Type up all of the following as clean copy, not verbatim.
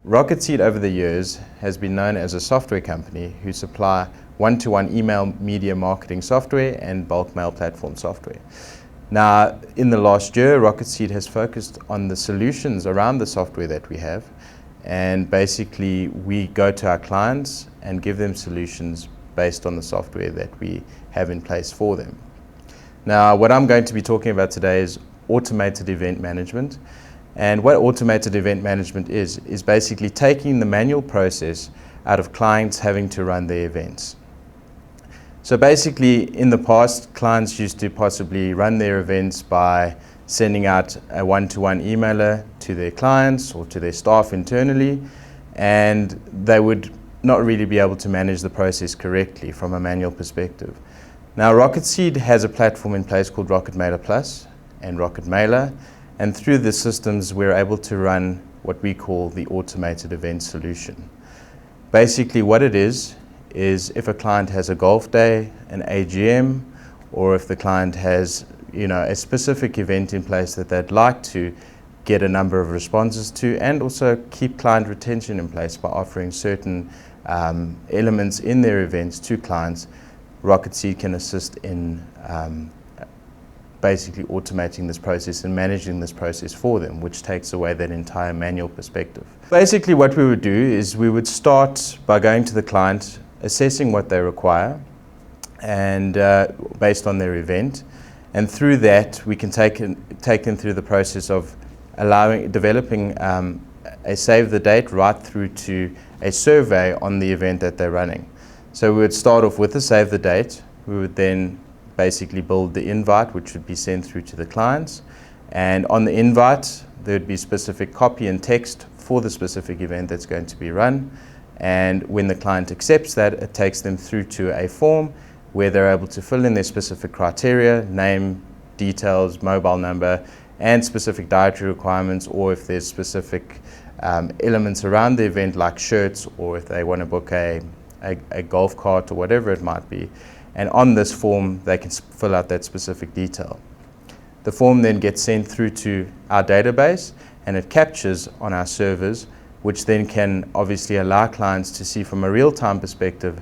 Rocketseed over the years has been known as a software company who supply one-to-one email media marketing software and bulk mail platform software. Now, in the last year, Rocketseed has focused on the solutions around the software that we have, and basically we go to our clients and give them solutions based on the software that we have in place for them. Now, what I'm going to be talking about today is automated event management. And what automated event management is basically taking the manual process out of clients having to run their events. So basically, in the past, clients used to possibly run their events by sending out a one-to-one emailer to their clients or to their staff internally, and they would not really be able to manage the process correctly from a manual perspective. Now, Rocketseed has a platform in place called Rocket Mailer Plus and Rocket Mailer. And through the systems, we're able to run what we call the automated event solution. Basically, what it is if a client has a golf day, an AGM, or if the client has a specific event in place that they'd like to get a number of responses to, and also keep client retention in place by offering certain elements in their events to clients, Rocketseed can assist in basically automating this process and managing this process for them, which takes away that entire manual perspective. Basically what we would do is we would start by going to the client, assessing what they require and based on their event, and through that we can take them through the process of developing a save the date right through to a survey on the event that they're running. So we would start off with a save the date. We would then basically build the invite, which would be sent through to the clients, and on the invite there would be specific copy and text for the specific event that's going to be run, and when the client accepts that, it takes them through to a form where they're able to fill in their specific criteria, name, details, mobile number, and specific dietary requirements, or if there's specific elements around the event like shirts, or if they want to book a golf cart or whatever it might be. And on this form, they can fill out that specific detail. The form then gets sent through to our database, and it captures on our servers, which then can obviously allow clients to see from a real-time perspective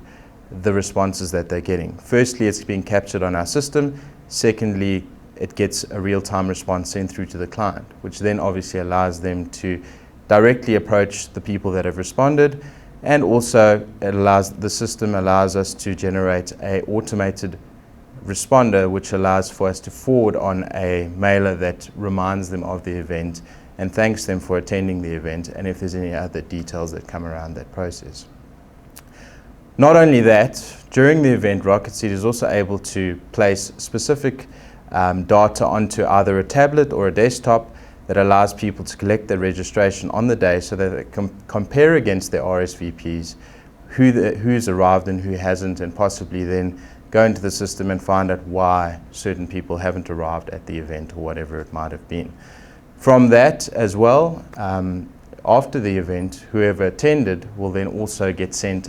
the responses that they're getting. Firstly, it's being captured on our system. Secondly, it gets a real-time response sent through to the client, which then obviously allows them to directly approach the people that have responded. And also, the system allows us to generate an automated responder, which allows for us to forward on a mailer that reminds them of the event and thanks them for attending the event, and if there's any other details that come around that process. Not only that, during the event, Rocketseed is also able to place specific data onto either a tablet or a desktop that allows people to collect their registration on the day so that they can compare against their RSVPs, who's arrived and who hasn't, and possibly then go into the system and find out why certain people haven't arrived at the event or whatever it might have been. From that as well, after the event, whoever attended will then also get sent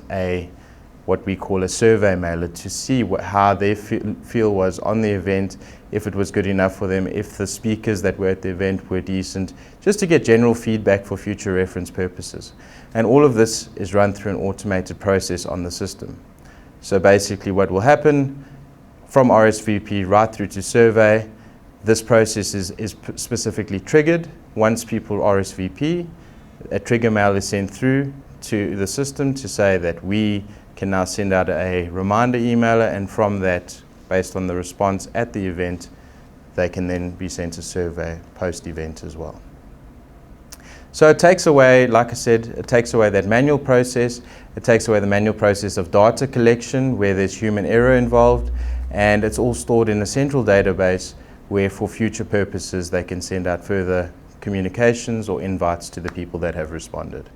what we call a survey mailer to see how their feel was on the event, if it was good enough for them, if the speakers that were at the event were decent, just to get general feedback for future reference purposes. And all of this is run through an automated process on the system. So basically what will happen from RSVP right through to survey, this process is specifically triggered. Once people RSVP, a trigger mail is sent through to the system to say that we can now send out a reminder emailer, and from that, based on the response at the event, they can then be sent a survey post-event as well. So it takes away, like I said, it takes away that manual process. It takes away the manual process of data collection where there's human error involved, and it's all stored in a central database where for future purposes they can send out further communications or invites to the people that have responded.